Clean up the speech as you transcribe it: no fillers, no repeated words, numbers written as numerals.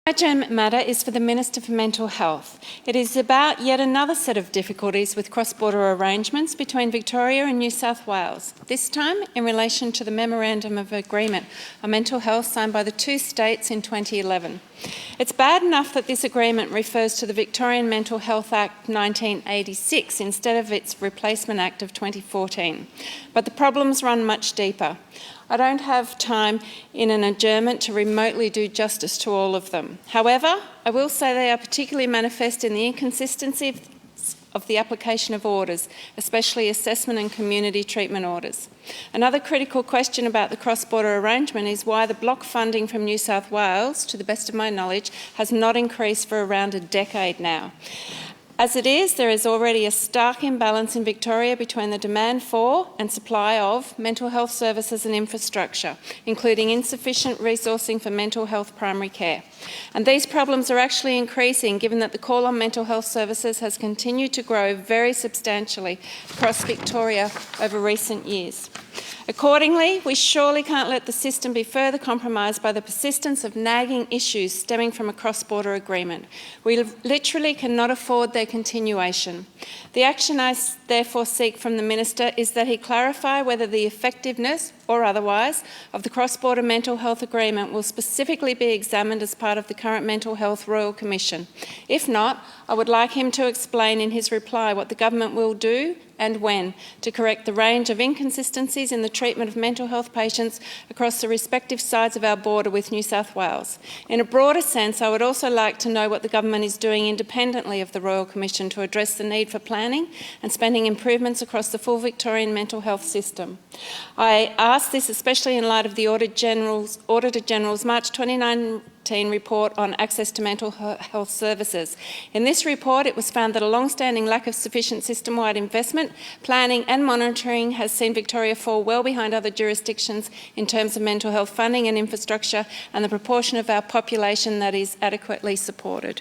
My urgent matter is for the Minister for Mental Health. It is about yet another set of difficulties with cross-border arrangements between Victoria and New South Wales, this time in relation to the Memorandum of Agreement on Mental Health signed by the two states in 2011. It's bad enough that this agreement refers to the Victorian Mental Health Act 1986 instead of its Replacement Act of 2014, but the problems run much deeper. I don't have time in an adjournment to remotely do justice to all of them. However, I will say they are particularly manifest in the inconsistency of the application of orders, especially assessment and community treatment orders. Another critical question about the cross-border arrangement is why the block funding from New South Wales, to the best of my knowledge, has not increased for around a decade now. As it is, there is already a stark imbalance in Victoria between the demand for and supply of mental health services and infrastructure, including insufficient resourcing for mental health primary care. And these problems are actually increasing given that the call on mental health services has continued to grow very substantially across Victoria over recent years. Accordingly, we surely can't let the system be further compromised by the persistence of nagging issues stemming from a cross-border agreement. We literally cannot afford their continuation. The action I therefore seek from the Minister is that he clarify whether the effectiveness, or otherwise, of the cross-border mental health agreement will specifically be examined as part of the current Mental Health Royal Commission. If not, I would like him to explain in his reply what the government will do and when to correct the range of inconsistencies in the treatment of mental health patients across the respective sides of our border with New South Wales. In a broader sense, I would also like to know what the government is doing independently of the Royal Commission to address the need for planning and spending improvements across the full Victorian mental health system. I ask this especially in light of the Auditor General's March 2019 report on access to mental health services. In this report, it was found that a long-standing lack of sufficient system-wide investment, planning and monitoring has seen Victoria fall well behind other jurisdictions in terms of mental health funding and infrastructure and the proportion of our population that is adequately supported.